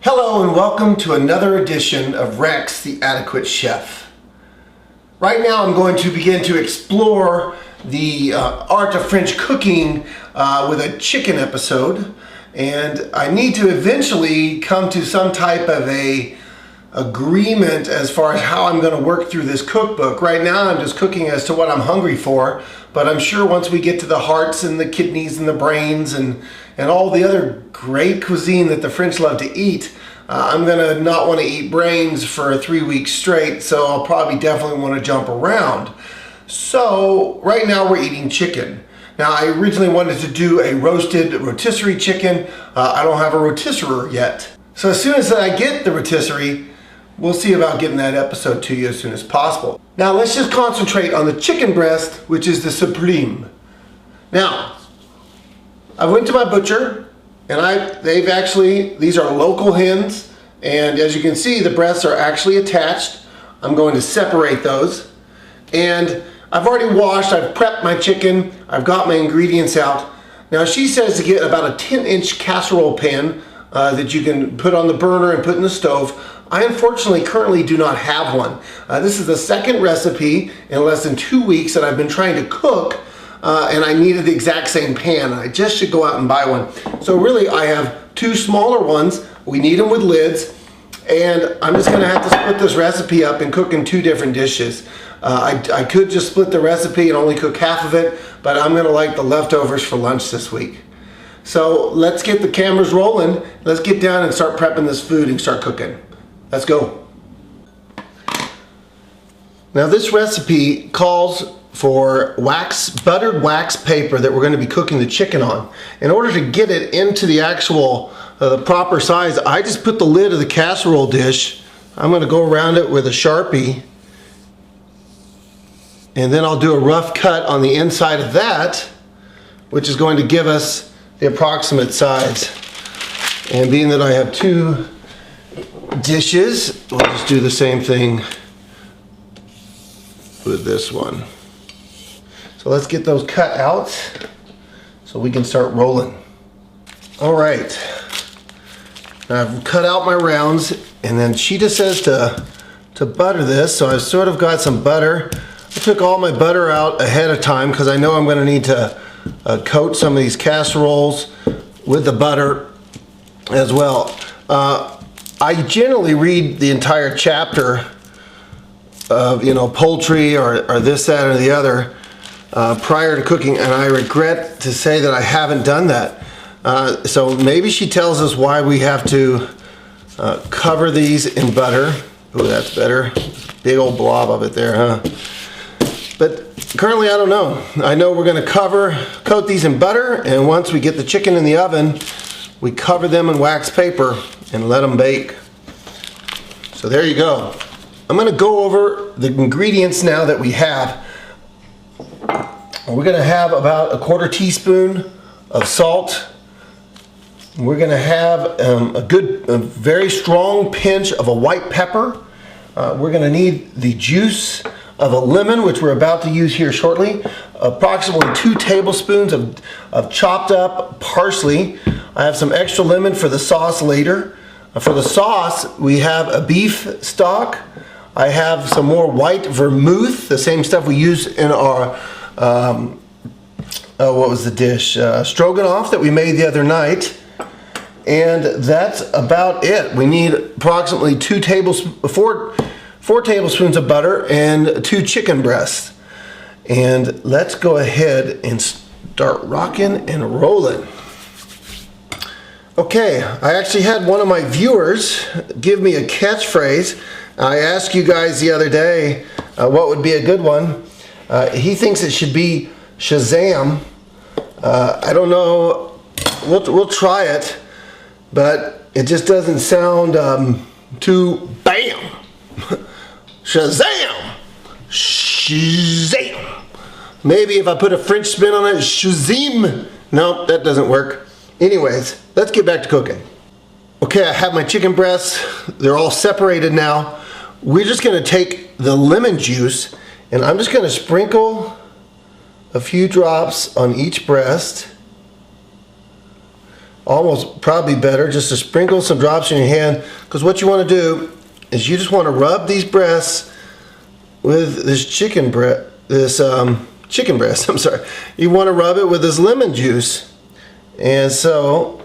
Hello and welcome to another edition of Rex, the Adequate Chef. Right now I'm going to begin to explore the art of French cooking with a chicken episode, and I need to eventually come to some type of a agreement as far as how I'm going to work through this cookbook. Right now I'm just cooking as to what I'm hungry for, but I'm sure once we get to the hearts and the kidneys and the brains and all the other great cuisine that the French love to eat, I'm going to not want to eat brains for 3 weeks straight, so I'll probably definitely want to jump around. So right now we're eating chicken. Now I originally wanted to do a roasted rotisserie chicken. I don't have a rotisserie yet. So as soon as I get the rotisserie, we'll see about getting that episode to you as soon as possible. Now let's just concentrate on the chicken breast, which is the supreme. Now, I went to my butcher, and these are local hens, and as you can see, the breasts are actually attached. I'm going to separate those. And I've already washed, I've prepped my chicken, I've got my ingredients out. Now she says to get about a 10-inch casserole pan that you can put on the burner and put in the stove. I unfortunately currently do not have one. This is the second recipe in less than 2 weeks that I've been trying to cook, and I needed the exact same pan. I just should go out and buy one. So really I have two smaller ones. We need them with lids, and I'm just gonna have to split this recipe up and cook in two different dishes. I could just split the recipe and only cook half of it, but I'm gonna like the leftovers for lunch this week. So let's get the cameras rolling. Let's get down and start prepping this food and start cooking. Let's go. Now this recipe calls for buttered wax paper that we're going to be cooking the chicken on. In order to get it into the actual the proper size, I just put the lid of the casserole dish. I'm going to go around it with a Sharpie, and then I'll do a rough cut on the inside of that, which is going to give us the approximate size. And being that I have two dishes, we'll just do the same thing with this one. So let's get those cut out so we can start rolling. All right, now I've cut out my rounds, and then she just says to butter this, so I've sort of got some butter. I took all my butter out ahead of time because I know I'm going to need to coat some of these casseroles with the butter as well. I generally read the entire chapter of, poultry or this, that, or the other prior to cooking, and I regret to say that I haven't done that. So maybe she tells us why we have to cover these in butter. Ooh, that's better. Big old blob of it there, huh? But currently I don't know. I know we're going to coat these in butter, and once we get the chicken in the oven, we cover them in wax paper and let them bake. So there you go. I'm going to go over the ingredients now that we have. We're going to have about a 1/4 teaspoon of salt. We're going to have a very strong pinch of a white pepper. We're going to need the juice of a lemon, which we're about to use here shortly. Approximately 2 tablespoons of chopped up parsley. I have some extra lemon for the sauce later. For the sauce, we have a beef stock. I have some more white vermouth, the same stuff we use in our, what was the dish? Stroganoff that we made the other night. And that's about it. We need approximately 4 tablespoons of butter and 2 chicken breasts. And let's go ahead and start rocking and rolling. Okay, I actually had one of my viewers give me a catchphrase. I asked you guys the other day what would be a good one. He thinks it should be Shazam. I don't know, we'll try it, but it just doesn't sound too bam. Shazam! Shazam! Maybe if I put a French spin on it, Shazim. No, that doesn't work. Anyways, let's get back to cooking. Okay, I have my chicken breasts. They're all separated now. We're just going to take the lemon juice, and I'm just going to sprinkle a few drops on each breast. almost probably better just to sprinkle some drops in your hand, because what you want to do is you just want to rub these breasts with this chicken breast. Chicken breast, I'm sorry. You want to rub it with this lemon juice. And so,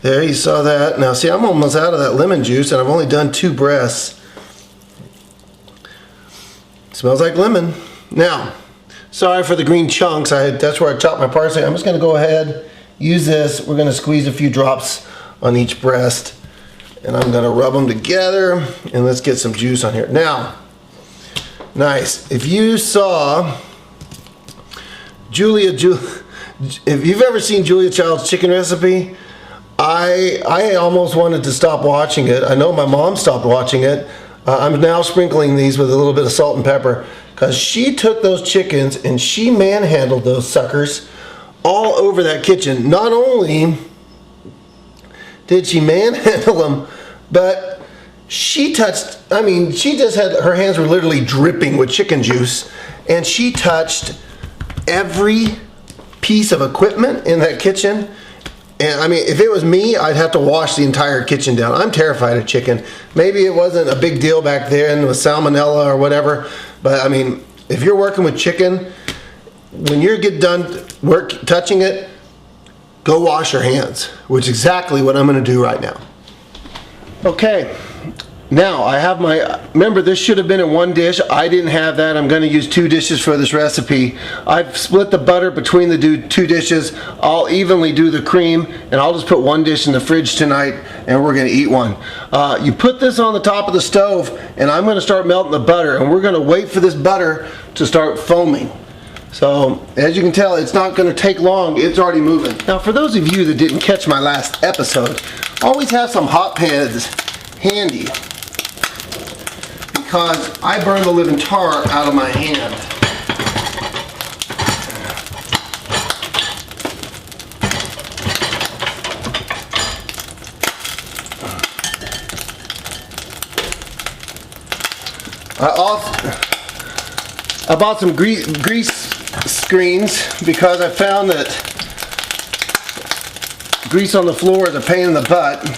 there, you saw that. Now see, I'm almost out of that lemon juice and I've only done 2 breasts. Smells like lemon. Now, sorry for the green chunks. That's where I chopped my parsley. I'm just going to go ahead, use this. We're going to squeeze a few drops on each breast. And I'm going to rub them together. And let's get some juice on here. Now, nice. If you saw if you've ever seen Julia Child's chicken recipe, I almost wanted to stop watching it. I know my mom stopped watching it. I'm now sprinkling these with a little bit of salt and pepper, because she took those chickens and she manhandled those suckers all over that kitchen. Not only did she manhandle them, but she touched, I mean, she just had, her hands were literally dripping with chicken juice, and she touched every piece of equipment in that kitchen. And I mean, if it was me, I'd have to wash the entire kitchen down. I'm terrified of chicken. Maybe it wasn't a big deal back then with salmonella or whatever, but I mean, if you're working with chicken, when you get done touching it, go wash your hands, which is exactly what I'm going to do right now. Okay. Now, I have remember this should have been in 1 dish. I didn't have that. I'm going to use 2 dishes for this recipe. I've split the butter between the 2 dishes. I'll evenly do the cream, and I'll just put 1 dish in the fridge tonight, and we're going to eat one. You put this on the top of the stove, and I'm going to start melting the butter, and we're going to wait for this butter to start foaming. So, as you can tell, it's not going to take long. It's already moving. Now, for those of you that didn't catch my last episode, always have some hot pads handy, because I burn the living tar out of my hand. I bought some grease screens because I found that grease on the floor is a pain in the butt.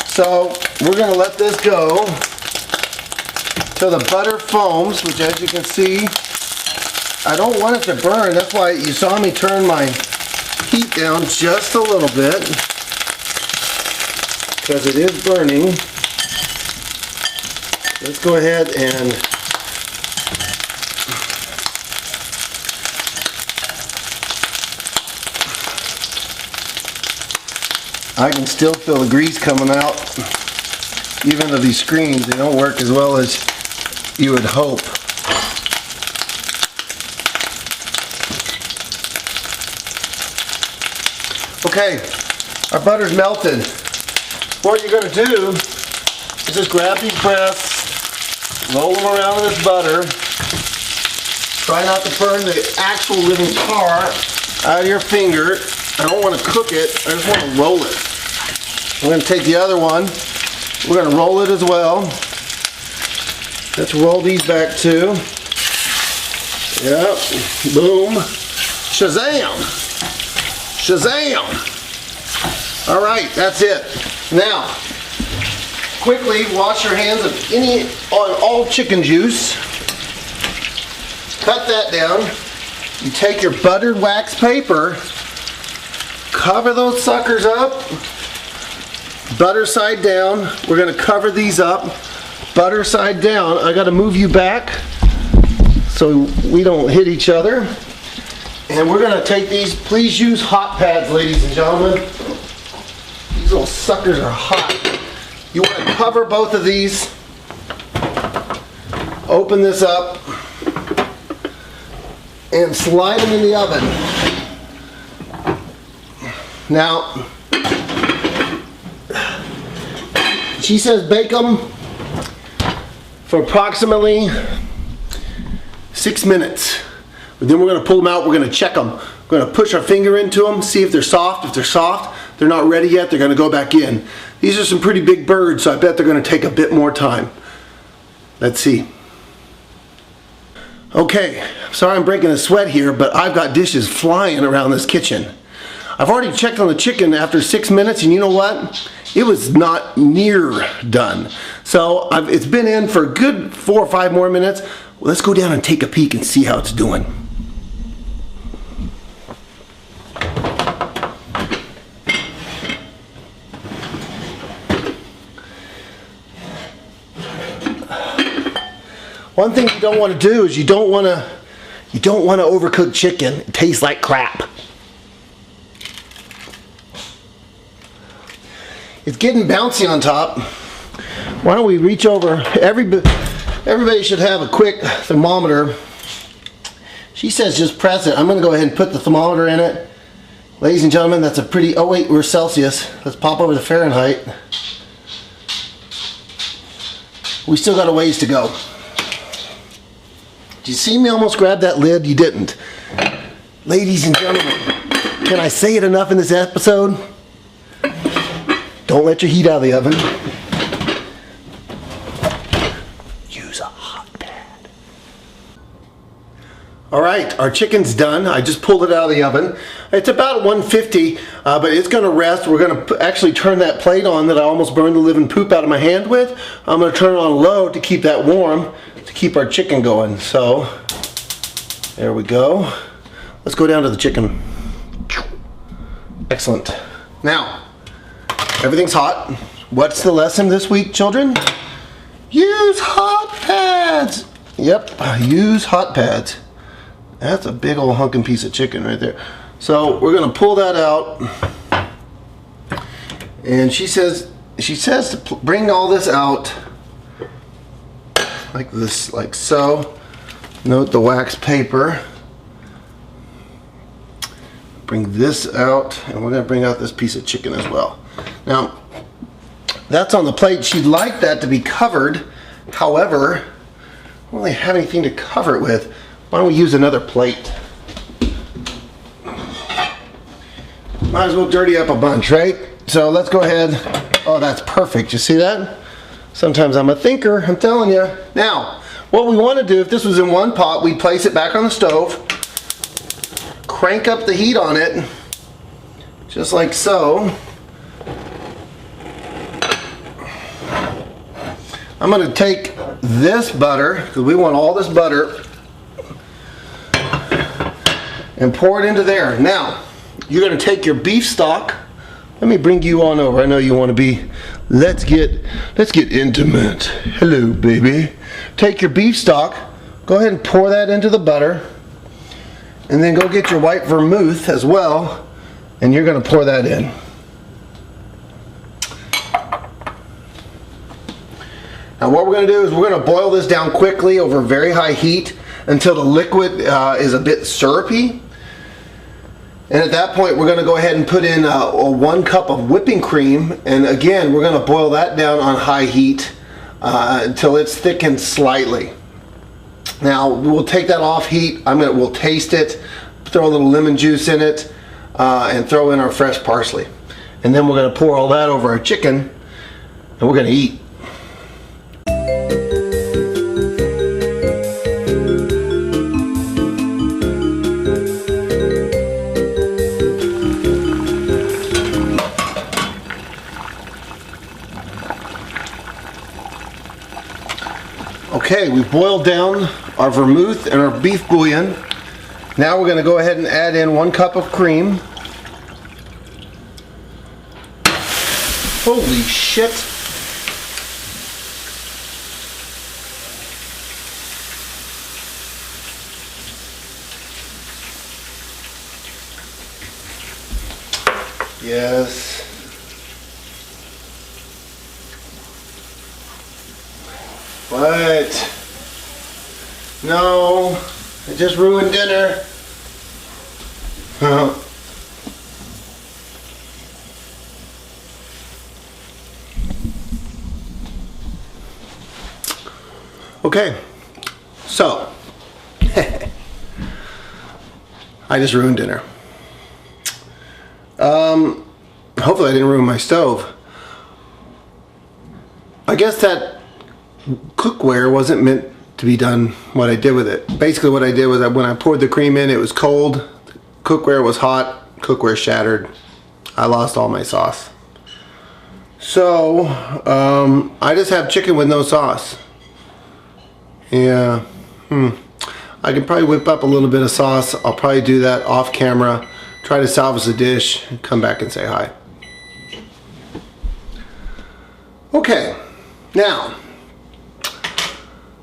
So we're going to let this go till the butter foams, which, as you can see, I don't want it to burn. That's why you saw me turn my heat down just a little bit, because it is burning. Let's go ahead and I can still feel the grease coming out. Even though these screens, they don't work as well as you would hope. Okay, our butter's melted. What you're going to do is just grab these breasts, roll them around in this butter. Try not to burn the actual living tar out of your finger. I don't want to cook it, I just want to roll it. I'm going to take the other one. We're going to roll it as well. Let's roll these back too. Yep. Boom. Shazam! Shazam! Alright, that's it. Now, quickly wash your hands on all chicken juice. Cut that down. You take your buttered wax paper, cover those suckers up. Butter side down. We're going to cover these up. Butter side down. I got to move you back so we don't hit each other. And we're going to take these. Please use hot pads, ladies and gentlemen. These little suckers are hot. You want to cover both of these. Open this up and slide them in the oven. Now, she says bake them for approximately 6 minutes. But then we're going to pull them out, we're going to check them. We're going to push our finger into them, see if they're soft. If they're soft, they're not ready yet, they're going to go back in. These are some pretty big birds, so I bet they're going to take a bit more time. Let's see. Okay, sorry I'm breaking a sweat here, but I've got dishes flying around this kitchen. I've already checked on the chicken after 6 minutes, and you know what? It was not near done. So it's been in for a good 4 or 5 more minutes. Well, let's go down and take a peek and see how it's doing. One thing you don't want to do is you don't want to overcook chicken. It tastes like crap. It's getting bouncy on top. Why don't we reach over? Everybody should have a quick thermometer. She says just press it. I'm going to go ahead and put the thermometer in it. Ladies and gentlemen, that's a pretty, oh wait, we're Celsius. Let's pop over the Fahrenheit. We still got a ways to go. Did you see me almost grab that lid? You didn't. Ladies and gentlemen, can I say it enough in this episode? Don't let your heat out of the oven. Use a hot pad. All right, our chicken's done. I just pulled it out of the oven. It's about 150, but it's gonna rest. We're gonna actually turn that plate on that I almost burned the living poop out of my hand with. I'm gonna turn it on low to keep that warm, to keep our chicken going. So, there we go. Let's go down to the chicken. Excellent. Now, everything's hot. What's the lesson this week, children? Use hot pads. Yep, use hot pads. That's a big old hunkin' piece of chicken right there. So we're gonna pull that out. And she says to bring all this out like this, like so. Note the wax paper. Bring this out, and we're gonna bring out this piece of chicken as well. Now, that's on the plate. She'd like that to be covered. However, I don't really have anything to cover it with. Why don't we use another plate? Might as well dirty up a bunch, right? So let's go ahead. Oh, that's perfect. You see that? Sometimes I'm a thinker, I'm telling you. Now, what we want to do, if this was in one pot, we'd place it back on the stove, crank up the heat on it, just like so. I'm going to take this butter, because we want all this butter, and pour it into there. Now, you're going to take your beef stock. Let me bring you on over. I know you want to be. Let's get intimate. Hello, baby. Take your beef stock. Go ahead and pour that into the butter, and then go get your white vermouth as well, and you're going to pour that in. Now what we're going to do is we're going to boil this down quickly over very high heat until the liquid is a bit syrupy. And at that point we're going to go ahead and put in 1 cup of whipping cream, and again we're going to boil that down on high heat until it's thickened slightly. Now we'll take that off heat. We'll taste it, throw a little lemon juice in it, and throw in our fresh parsley. And then we're going to pour all that over our chicken, and we're going to eat. Okay, we've boiled down our vermouth and our beef bouillon. Now we're going to go ahead and add in 1 cup of cream. Holy shit! Yes. What? No, I just ruined dinner. Okay, so I just ruined dinner. Hopefully I didn't ruin my stove. I guess that cookware wasn't meant to be done what I did with it. Basically what I did was when I poured the cream in, it was cold, the cookware was hot, cookware shattered. I lost all my sauce. So, I just have chicken with no sauce. Yeah. I can probably whip up a little bit of sauce. I'll probably do that off camera. Try to salvage the dish. Come back and say hi. Okay. Now,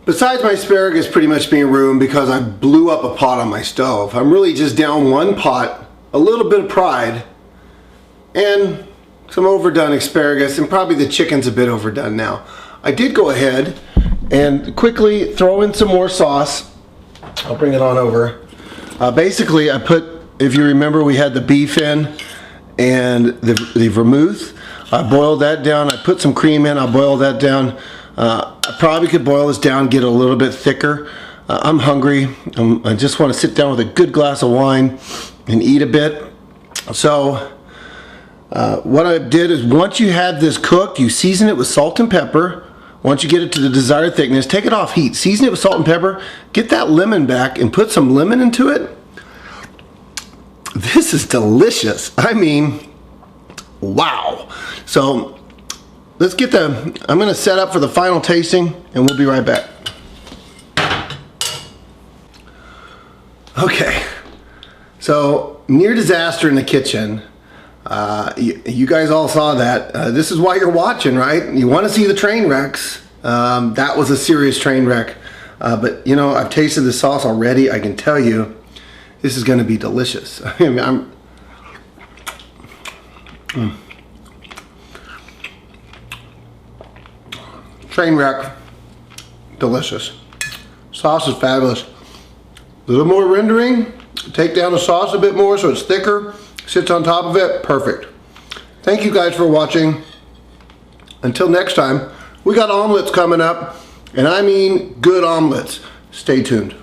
besides my asparagus pretty much being ruined because I blew up a pot on my stove, I'm really just down one pot, a little bit of pride, and some overdone asparagus, and probably the chicken's a bit overdone now. I did go ahead and quickly throw in some more sauce. I'll bring it on over. Basically, I put, if you remember, we had the beef in and the vermouth. I boiled that down. I put some cream in. I boiled that down. I probably could boil this down, get it a little bit thicker. I'm hungry. I just want to sit down with a good glass of wine and eat a bit. So what I did is, once you have this cooked, you season it with salt and pepper. Once you get it to the desired thickness, take it off heat, season it with salt and pepper, get that lemon back and put some lemon into it. This is delicious. I mean, wow. So let's get I'm gonna set up for the final tasting and we'll be right back. Okay, so near disaster in the kitchen. You guys all saw that. This is why you're watching, right? You want to see the train wrecks. That was a serious train wreck. But you know, I've tasted the sauce already. I can tell you, this is going to be delicious. I mean, train wreck, delicious. Sauce is fabulous. A little more rendering. Take down the sauce a bit more so it's thicker. Sits on top of it, perfect. Thank you guys for watching. Until next time, we got omelets coming up, and I mean good omelets. Stay tuned.